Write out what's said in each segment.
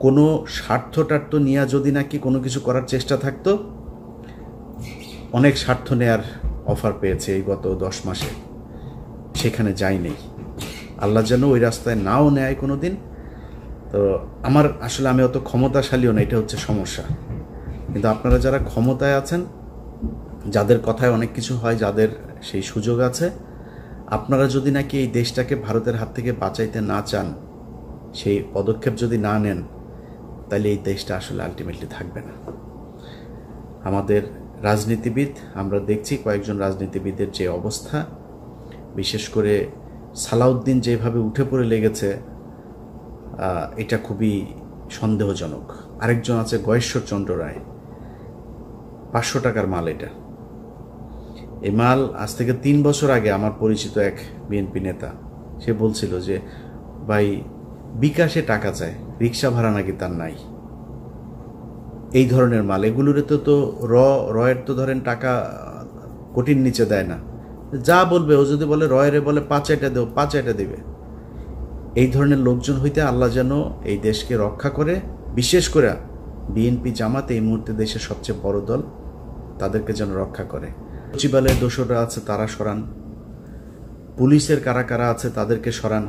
কোনো স্বার্থটার্থ নিয়ে যদি নাকি কোনো কিছু করার চেষ্টা থাকতো, অনেক স্বার্থ নেয়ার অফার পেয়েছে এই গত 10 মাসে, সেখানে যাই নেই। আল্লাহ যেন ওই রাস্তায় নাও নেয় কোনো দিন। তো আমি অত ক্ষমতাশালীও না, এটা হচ্ছে সমস্যা। কিন্তু আপনারা যারা ক্ষমতায় আছেন, যাদের কথায় অনেক কিছু হয়, যাদের সেই সুযোগ আছে, আপনারা যদি নাকি এই দেশটাকে ভারতের হাত থেকে বাঁচাইতে না চান, সেই পদক্ষেপ যদি না নেন, তাহলে এই দেশটা আসলে আলটিমেটলি থাকবে না। আমাদের রাজনীতিবিদ, আমরা দেখছি কয়েকজন রাজনীতিবিদের যে অবস্থা, বিশেষ করে সালাউদ্দিন যেভাবে উঠে পড়ে লেগেছে, এটা খুবই সন্দেহজনক। আরেকজন আছে গয়েশ্বরচন্দ্র রায়, 500 টাকার মাল। এই মাল আজ থেকে 3 বছর আগে আমার পরিচিত এক বিএনপি নেতা, সে বলছিল যে ভাই বিকাশে টাকা চায়, রিক্সা ভাড়া নাকি তার নাই। এই ধরনের মাল, এগুলোর তো রয়ের তো ধরেন টাকা কোটির নিচে দেয় না। যা বলবে, ও যদি বলে রয়ের বলে 5 এটা দেও, 5 এটা দিবে। এই ধরনের লোকজন হইতে আল্লাহ যেন এই দেশকে রক্ষা করে। বিশেষ করে বিএনপি জামাত এই মুহূর্তে দেশের সবচেয়ে বড় দল, তাদেরকে যেন রক্ষা করে। সচিবালয়ের দোষরা আছে, তারা সরান। পুলিশের কারা কারা আছে তাদেরকে সরান।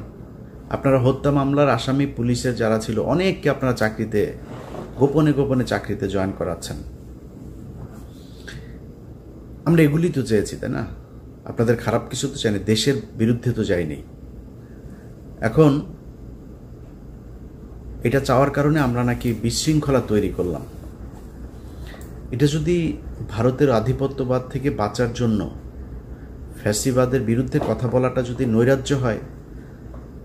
আপনারা হত্যা মামলার আসামি পুলিশের যারা ছিল, অনেককে আপনারা চাকরিতে গোপনে গোপনে চাকরিতে জয়েন করাচ্ছেন। আমরা এগুলি তো চেয়েছি, তাই না? আপনাদের খারাপ কিছু তো চাইনি, দেশের বিরুদ্ধে তো যাইনি। এখন এটা চাওয়ার কারণে আমরা নাকি বিশৃঙ্খলা তৈরি করলাম। এটা যদি ভারতের আধিপত্যবাদ থেকে বাঁচার জন্য ফ্যাসিবাদের বিরুদ্ধে কথা বলাটা যদি নৈরাজ্য হয়,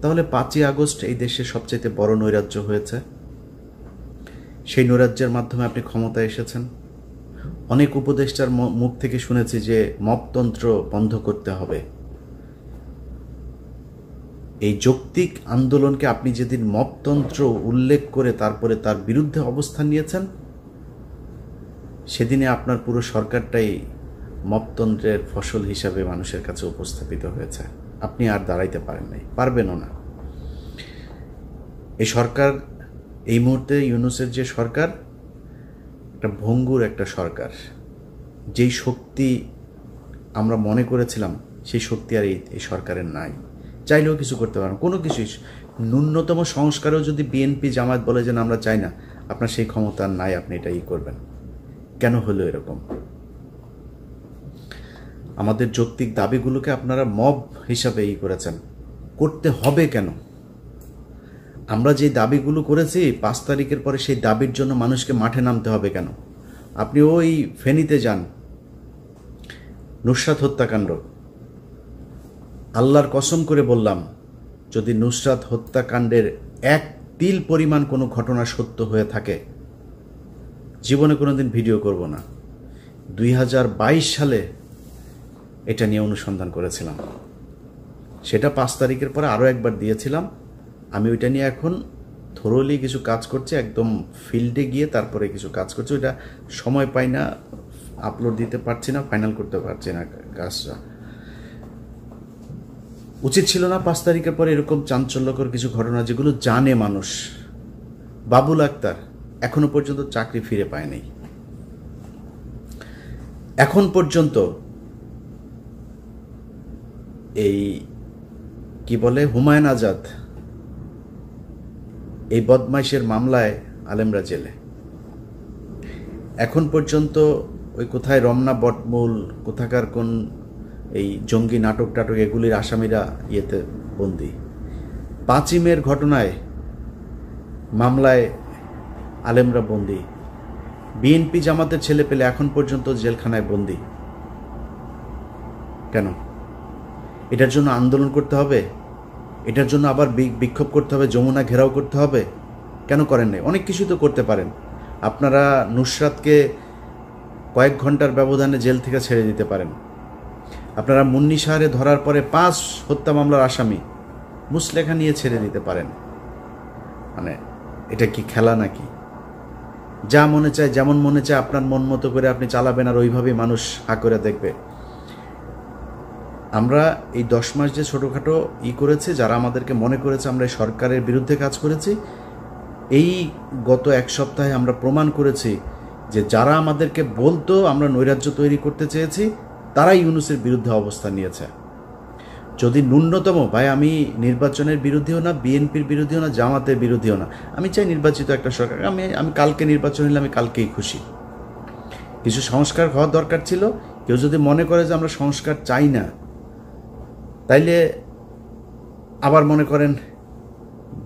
তাহলে 5ই আগস্ট এই দেশের সবচেয়ে বড় নৈরাজ্য হয়েছে। সেই নৈরাজ্যের মাধ্যমে আপনি ক্ষমতায় এসেছেন। অনেক উপদেষ্টার মুখ থেকে শুনেছি যে মপতন্ত্র বন্ধ করতে হবে। এই যৌক্তিক আন্দোলনকে আপনি যেদিন মপতন্ত্র উল্লেখ করে তারপরে তার বিরুদ্ধে অবস্থান নিয়েছেন, সেদিনে আপনার পুরো সরকারটাই মপতন্ত্রের ফসল হিসাবে মানুষের কাছে উপস্থাপিত হয়েছে। আপনি আর দাঁড়াইতে পারেন নাই, পারবেনও না। এই সরকার এই মুহূর্তে, ইউনূসের যে সরকার, একটা ভঙ্গুর একটা সরকার। যেই শক্তি আমরা মনে করেছিলাম, সেই শক্তি আর এই সরকারের নাই। চাইলেও কিছু করতে পারেন, কোনো কিছুই। ন্যূনতম সংস্কারেও যদি বিএনপি জামায়াত বলে যে আমরা চাই না, আপনার সেই ক্ষমতা নাই, আপনি এটা করবেন। কেন হলো এরকম? আমাদের যৌক্তিক দাবিগুলোকে আপনারা মব হিসাবে করেছেন। করতে হবে কেন? আমরা যে দাবিগুলো করেছি 5 তারিখের পরে, সেই দাবির জন্য মানুষকে মাঠে নামতে হবে কেন? আপনি ওই ফেনীতে যান, নুসরাত হত্যাকাণ্ড। আল্লাহর কসম করে বললাম, যদি নুসরাত হত্যাকাণ্ডের 1 তিল পরিমাণ কোনো ঘটনা সত্য হয়ে থাকে, জীবনে কোনোদিন ভিডিও করব না। 2022 সালে এটা নিয়ে অনুসন্ধান করেছিলাম, সেটা 5 তারিখের পরে আরও একবার দিয়েছিলাম। আমি ওইটা নিয়ে এখন থরোলি কিছু কাজ করছি, একদম ফিল্ডে গিয়ে তারপরে কিছু কাজ করছি। ওইটা সময় পাই না, আপলোড দিতে পারছি না, ফাইনাল করতে পারছি না কাজটা। উচিত ছিল না 5 তারিখের পরে এরকম চাঞ্চল্যকর কিছু ঘটনা, যেগুলো জানে মানুষ। বাবুল আক্তার এখনো পর্যন্ত চাকরি ফিরে পায়নি। এখন পর্যন্ত এই কি বলে হুমায়ুন আজাদ, এই বদমাইশের মামলায় আলেমরা জেলে। এখন পর্যন্ত ওই কোথায় রমনা বটমূল, কোথাকার কোন এই জঙ্গি নাটক টাটক, এগুলির আসামিরা ইয়েতে বন্দি। 5ই মের ঘটনায় মামলায় আলেমরা বন্দি। বিএনপি জামাতের ছেলে পেলে এখন পর্যন্ত জেলখানায় বন্দি। কেন? এটার জন্য আন্দোলন করতে হবে? এটার জন্য আবার বিক্ষোভ করতে হবে, যমুনা ঘেরাও করতে হবে? কেন করেন নাই? অনেক কিছু তো করতে পারেন। আপনারা নুসরাতকে কয়েক ঘন্টার ব্যবধানে জেল থেকে ছেড়ে দিতে পারেন। আপনারা মুন্নি শাহরে ধরার পরে 5 হত্যা মামলার আসামি মুসলেখা নিয়ে ছেড়ে দিতে পারেন। মানে এটা কি খেলা নাকি? যা মনে চায়, যেমন মনে চায় আপনার মন মতো করে আপনি চালাবেন, আর ওইভাবেই মানুষ হা করে দেখবে। আমরা এই 10 মাস যে ছোটোখাটো করেছে, যারা আমাদেরকে মনে করেছে আমরা এই সরকারের বিরুদ্ধে কাজ করেছি, এই গত এক সপ্তাহে আমরা প্রমাণ করেছি যে যারা আমাদেরকে বলতো আমরা নৈরাজ্য তৈরি করতে চেয়েছি তারাই ইউনূসের বিরুদ্ধে অবস্থান নিয়েছে। যদি ন্যূনতম, ভাই আমি নির্বাচনের বিরোধীও না, বিএনপির বিরোধীও না, জামাতের বিরোধীও না, আমি চাই নির্বাচিত একটা সরকার। আমি কালকে নির্বাচন হলে আমি কালকেই খুশি। কিছু সংস্কার হওয়ার দরকার ছিল। কেউ যদি মনে করে যে আমরা সংস্কার চাই না, তাইলে আবার মনে করেন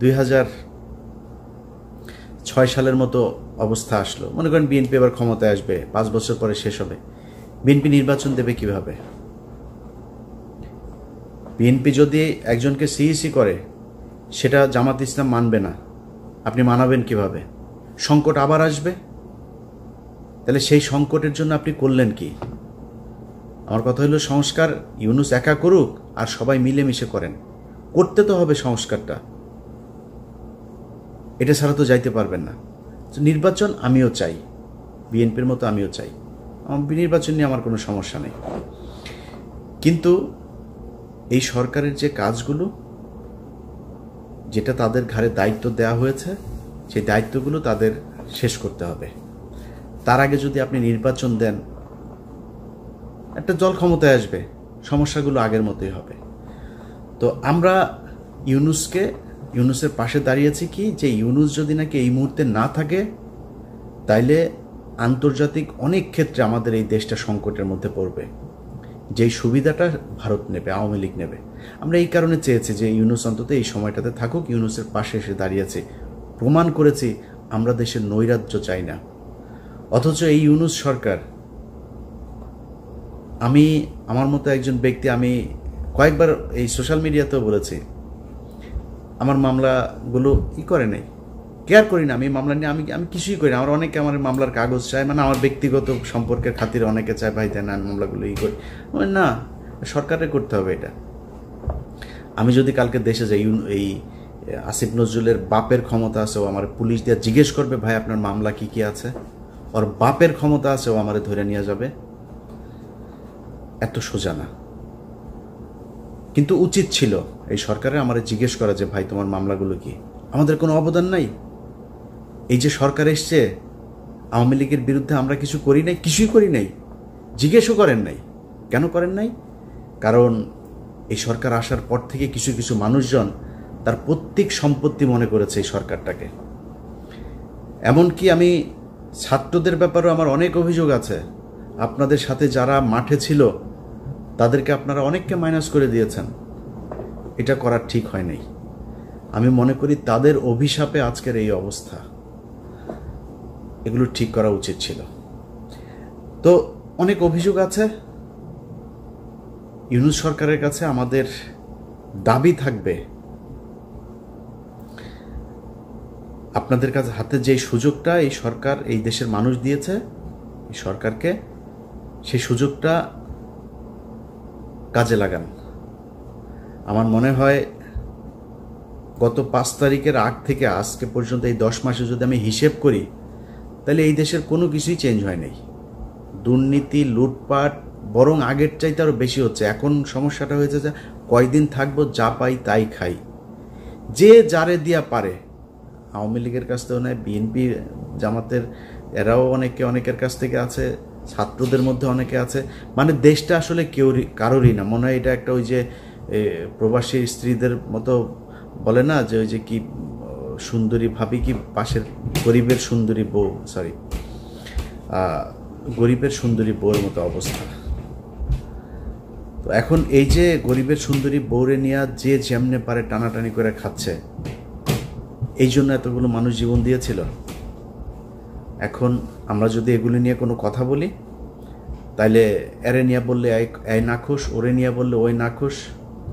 2006 সালের মতো অবস্থা আসলো, মনে করেন বিএনপি আবার ক্ষমতায় আসবে, 5 বছর পরে শেষ হবে, বিএনপি নির্বাচন দেবে কিভাবে? বিএনপি যদি একজনকে সিইসি করে সেটা জামাত ইসলাম মানবে না, আপনি মানাবেন কিভাবে? সংকট আবার আসবে, তাহলে সেই সংকটের জন্য আপনি করলেন কি? আমার কথা হলো সংস্কার ইউনূস একা করুক আর সবাই মিলেমিশে করেন, করতে তো হবে সংস্কারটা, এটা ছাড়া তো যাইতে পারবেন না। নির্বাচন আমিও চাই, বিএনপির মতো আমিও চাই, নির্বাচন নিয়ে আমার কোনো সমস্যা নেই, কিন্তু এই সরকারের যে কাজগুলো, যেটা তাদের ঘাড়ে দায়িত্ব দেওয়া হয়েছে, সেই দায়িত্বগুলো তাদের শেষ করতে হবে। তার আগে যদি আপনি নির্বাচন দেন, একটা দল ক্ষমতায় আসবে, সমস্যাগুলো আগের মতোই হবে। তো আমরা ইউনূসের পাশে দাঁড়িয়েছি কি, যে ইউনূস যদি নাকি এই মুহূর্তে না থাকে, তাইলে আন্তর্জাতিক অনেক ক্ষেত্রে আমাদের এই দেশটা সংকটের মধ্যে পড়বে। যেই সুবিধাটা ভারত নেবে, আওয়ামী লীগ নেবে। আমরা এই কারণে চেয়েছি যে ইউনূস অন্তত এই সময়টাতে থাকুক, ইউনূসের পাশে এসে দাঁড়িয়েছি, প্রমাণ করেছি আমরা দেশের নৈরাজ্য চাই না। অথচ এই ইউনূস সরকার, আমার মতো একজন ব্যক্তি, আমি কয়েকবার এই সোশ্যাল মিডিয়াতেও বলেছি, আমার মামলাগুলো করে নাই, কেয়ার করি না, আমি মামলা নিয়ে আমি কিছুই করি না। অনেকে আমার মামলার কাগজ চায়, মানে আমার ব্যক্তিগত সম্পর্কের খাতিরে অনেকে চায়, ভাই দেন আমি মামলাগুলো করি, না, সরকারের করতে হবে এটা। আমি যদি কালকে দেশে যাই, এই আসিফ নজরুলের বাপের ক্ষমতা আছে, ও আমার পুলিশ দিয়ে জিজ্ঞেস করবে ভাই আপনার মামলা কি কি আছে, ওর বাপের ক্ষমতা আছে, ও আমারে ধরে নিয়ে যাবে, এত সোজা না। কিন্তু উচিত ছিল এই সরকারের আমারে জিজ্ঞেস করা যে ভাই তোমার মামলাগুলো কি, আমাদের কোনো অবদান নাই। এই যে সরকার এসছে, আওয়ামী লীগের বিরুদ্ধে আমরা কিছু করি নাই, কিছুই করি নাই, জিজ্ঞেসও করেন নাই। কেন করেন নাই? কারণ এই সরকার আসার পর থেকে কিছু কিছু মানুষজন তার প্রত্যেক সম্পত্তি মনে করেছে এই সরকারটাকে। এমনকি আমি ছাত্রদের ব্যাপারেও আমার অনেক অভিযোগ আছে, আপনাদের সাথে যারা মাঠে ছিল তাদেরকে আপনারা অনেককে মাইনাস করে দিয়েছেন, এটা করার ঠিক হয় নাই। আমি মনে করি তাদের অভিশাপে আজকের এই অবস্থা, এগুলো ঠিক করা উচিত ছিল। তো অনেক অভিযোগ আছে। ইউনূস সরকারের কাছে আমাদের দাবি থাকবে, আপনাদের কাছে হাতে যে সুযোগটা এই সরকার, এই দেশের মানুষ দিয়েছে এই সরকারকে, সেই সুযোগটা কাজে লাগান। আমার মনে হয় গত 5 তারিখের আগ থেকে আজকে পর্যন্ত এই 10 মাসে যদি আমি হিসেব করি, তাহলে এই দেশের কোনো কিছুই চেঞ্জ হয় নাই। দুর্নীতি, লুটপাট বরং আগের চাইতে আরও বেশি হচ্ছে। এখন সমস্যাটা হয়েছে যে কয়দিন থাকবো, যা পাই তাই খাই, যে যারে দিয়া পারে। আওয়ামী লীগের কাছ থেকেও নেয়, বিএনপি, জামাতের, এরাও অনেকের কাছ থেকে আছে, ছাত্রদের মধ্যে অনেকে আছে। মানে দেশটা আসলে কারোরই না। মনে হয় এটা একটা ওই যে প্রবাসী স্ত্রীদের মতো বলে না, যে ওই যে কি সুন্দরী ভাবি কি পাশের গরিবের সুন্দরী বউ, গরিবের সুন্দরী বউয়ের মতো অবস্থা। তো এখন এই যে গরিবের সুন্দরী বউরে নিয়ে যে যেমনে পারে টানাটানি করে খাচ্ছে, এই জন্য এতগুলো মানুষ জীবন দিয়েছিল। এখন আমরা যদি এগুলো নিয়ে কোনো কথা বলি, তাইলে এরে নিয়ে বললে এই নাখুশ, ওরে নিয়ে বললে ওই নাখুশ,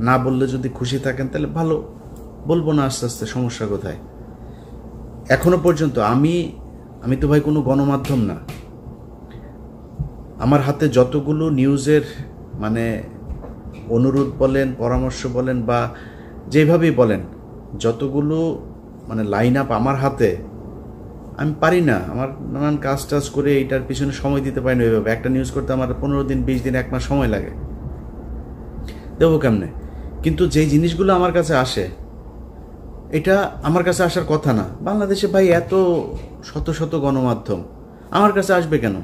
না বললে যদি খুশি থাকেন তাহলে ভালো, বলবো না আস্তে আস্তে, সমস্যা কোথায়? এখনো পর্যন্ত আমি তো ভাই কোনো গণমাধ্যম না, আমার হাতে যতগুলো নিউজের মানে অনুরোধ বলেন, পরামর্শ বলেন, বা যেভাবেই বলেন, যতগুলো মানে লাইন আপ আমার হাতে, আমি পারি না। আমার নানান কাজ টাজ করে এইটার পিছনে সময় দিতে পারি না। ওইভাবে একটা নিউজ করতে আমার 15 দিন, 20 দিন, 1 মাস সময় লাগে, দেবো কেমনে? কিন্তু যেই জিনিসগুলো আমার কাছে আসে, এটা আমার কাছে আসার কথা না। বাংলাদেশে ভাই এত শত শত গণমাধ্যম, আমার কাছে আসবে কেন?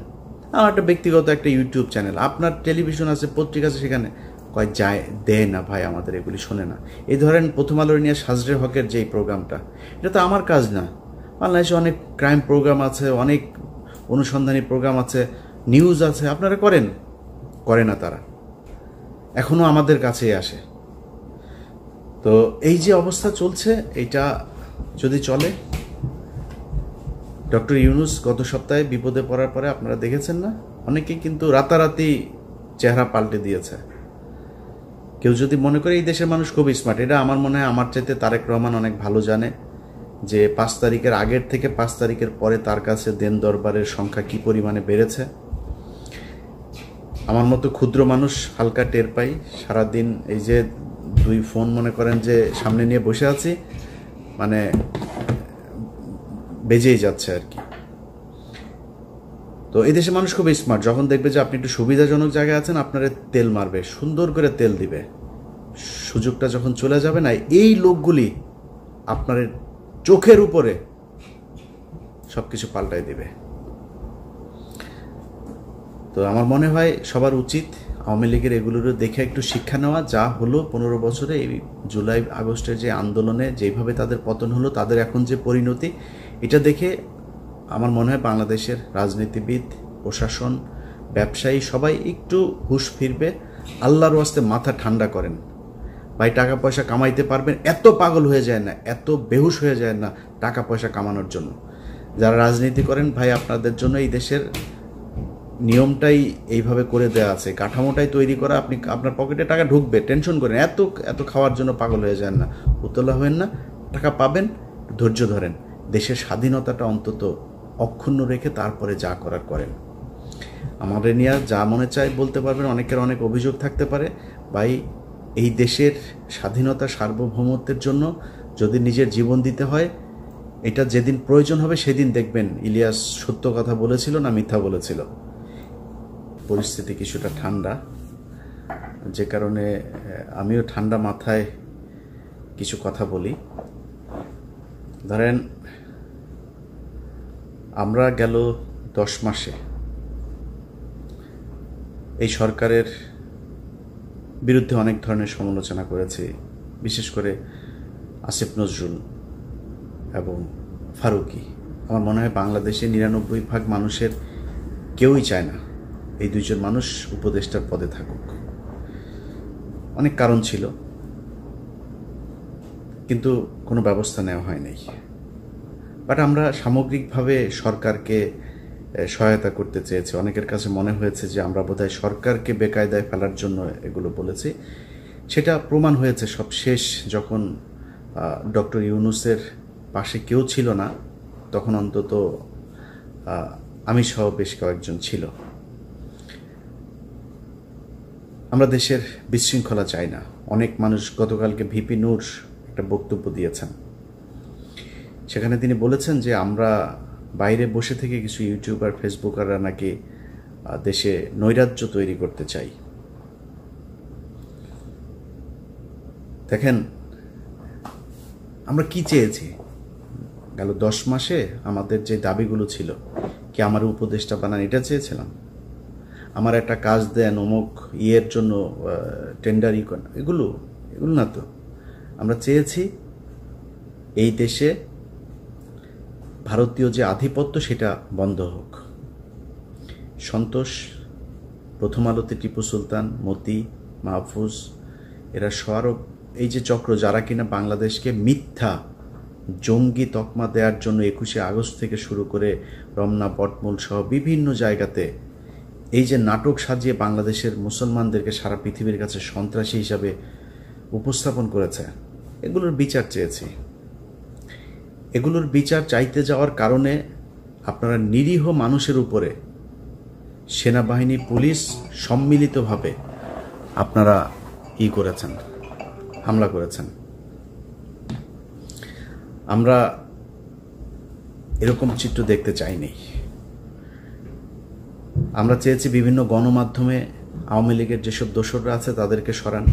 আমার একটা ব্যক্তিগত একটা ইউটিউব চ্যানেল, আপনার টেলিভিশন আছে, পত্রিকা আছে, সেখানে কয় যায় দেয় না ভাই, আমাদের এগুলি শোনে না। এই ধরেন প্রথম আলোর নিয়ে সাজরে হকের যেই প্রোগ্রামটা, এটা তো আমার কাজ না। বাংলাদেশে অনেক ক্রাইম প্রোগ্রাম আছে, অনেক অনুসন্ধানী প্রোগ্রাম আছে, নিউজ আছে, আপনারা করে না তারা, এখনও আমাদের কাছেই আসে। তো এই যে অবস্থা চলছে, এটা যদি চলে, ডক্টর ইউনূস গত সপ্তাহে বিপদে পড়ার পরে আপনারা দেখেছেন না, অনেকেই কিন্তু রাতারাতি চেহারা পাল্টে দিয়েছে। কেউ যদি মনে করে এই দেশের মানুষ খুব স্মার্ট, এটা আমার মনে হয় আমার চাইতে তারেক রহমান অনেক ভালো জানে যে 5 তারিখের আগের থেকে 5 তারিখের পরে তার কাছে দেন দরবারের সংখ্যা কি পরিমাণে বেড়েছে। আমার মতো ক্ষুদ্র মানুষ হালকা টের পাই সারাদিন। এই যে 2 ফোন মনে করেন যে সামনে নিয়ে বসে আছি, মানে বেজেই যাচ্ছে আর কি। তো এই দেশে মানুষ খুব স্মার্ট, যখন দেখবে যে আপনি একটু সুবিধাজনক জায়গায় আছেন, আপনারে তেল মারবে, সুন্দর করে তেল দিবে। সুযোগটা যখন চলে যাবে না, এই লোকগুলি আপনার চোখের উপরে সব কিছু পাল্টাই দিবে। তো আমার মনে হয় সবার উচিত আওয়ামী লীগের এগুলোরও দেখে একটু শিক্ষা নেওয়া। যা হলো 15 বছরে, এই জুলাই আগস্টের যে আন্দোলনে যেভাবে তাদের পতন হলো, তাদের এখন যে পরিণতি, এটা দেখে আমার মনে হয় বাংলাদেশের রাজনীতিবিদ, প্রশাসন, ব্যবসায়ী সবাই একটু হুঁশ ফিরবে। আল্লাহর ওয়াস্তে মাথা ঠান্ডা করেন ভাই, টাকা পয়সা কামাইতে পারবেন, এত পাগল হয়ে যায় না, এত বেহুশ হয়ে যায় না টাকা পয়সা কামানোর জন্য। যারা রাজনীতি করেন ভাই, আপনাদের জন্য এই দেশের নিয়মটাই এইভাবে করে দেওয়া আছে, কাঠামোটাই তৈরি করা। আপনি আপনার পকেটে টাকা ঢুকবে, টেনশন করেন, এত খাওয়ার জন্য পাগল হয়ে যান না, উতলা হবেন না। টাকা পাবেন, ধৈর্য ধরেন, দেশের স্বাধীনতাটা অন্তত অক্ষুণ্ণ রেখে তারপরে যা করার করেন। আমাদের নিয়ে যা মনে চায় বলতে পারবেন, অনেকের অনেক অভিযোগ থাকতে পারে। ভাই, এই দেশের স্বাধীনতা সার্বভৌমত্বের জন্য যদি নিজের জীবন দিতে হয়, এটা যেদিন প্রয়োজন হবে সেদিন দেখবেন ইলিয়াস সত্য কথা বলেছিল না মিথ্যা বলেছিল। পরিস্থিতি কিছুটা ঠান্ডা, যে কারণে আমিও ঠান্ডা মাথায় কিছু কথা বলি। ধরেন, আমরা গেল 10 মাসে এই সরকারের বিরুদ্ধে অনেক ধরনের সমালোচনা করেছি, বিশেষ করে আসিফ নজরুল এবং ফারুকী। আমার মনে হয় বাংলাদেশে 99% মানুষের কেউই চায় না এই 2 জন মানুষ উপদেষ্টার পদে থাকুক। অনেক কারণ ছিল, কিন্তু কোনো ব্যবস্থা নেওয়া হয় নাই। বাট আমরা সামগ্রিকভাবে সরকারকে সহায়তা করতে চেয়েছি। অনেকের কাছে মনে হয়েছে যে আমরা বোধহয় সরকারকে বেকায়দায় ফেলার জন্য এগুলো বলেছি। সেটা প্রমাণ হয়েছে সব শেষ, যখন ডক্টর ইউনূসের পাশে কেউ ছিল না, তখন অন্তত আমি সহ বেশ কয়েকজন ছিল। আমরা দেশের বিশৃঙ্খলা চাই না। অনেক মানুষ, গতকালকে ভিপি নূর একটা বক্তব্য দিয়েছেন, সেখানে তিনি বলেছেন যে আমরা বাইরে বসে থেকে কিছু ইউটিউবার, ফেসবুকাররা নাকি দেশে নৈরাজ্য তৈরি করতে চাই। দেখেন, আমরা কি চেয়েছি গেল 10 মাসে? আমাদের যে দাবিগুলো ছিল, কি আমার উপদেষ্টা বানান এটা চেয়েছিলাম? আমার একটা কাজ দেন, অমুক ইয়ের জন্য টেন্ডার করেন, এগুলো না তো। আমরা চেয়েছি এই দেশে ভারতীয় যে আধিপত্য সেটা বন্ধ হোক। সন্তোষ, প্রথম আলোতে টিপু সুলতান, মতি, মাহফুজ, এরা সরব এই যে চক্র, যারা কিনা বাংলাদেশকে মিথ্যা জঙ্গি তকমা দেওয়ার জন্য 21শে আগস্ট থেকে শুরু করে রমনা, বটমূল সহ বিভিন্ন জায়গাতে এই যে নাটক সাজিয়ে বাংলাদেশের মুসলমানদেরকে সারা পৃথিবীর কাছে সন্ত্রাসী হিসাবে উপস্থাপন করেছে, এগুলোর বিচার চেয়েছি। এগুলোর বিচার চাইতে যাওয়ার কারণে আপনারা নিরীহ মানুষের উপরে সেনাবাহিনী, পুলিশ সম্মিলিতভাবে আপনারা করেছেন, হামলা করেছেন। আমরা এরকম চিত্র দেখতে চাইনি। আমরা চেয়েছি বিভিন্ন গণমাধ্যমে আওয়ামী লীগের যেসব দোসররা আছে তাদেরকে সরান।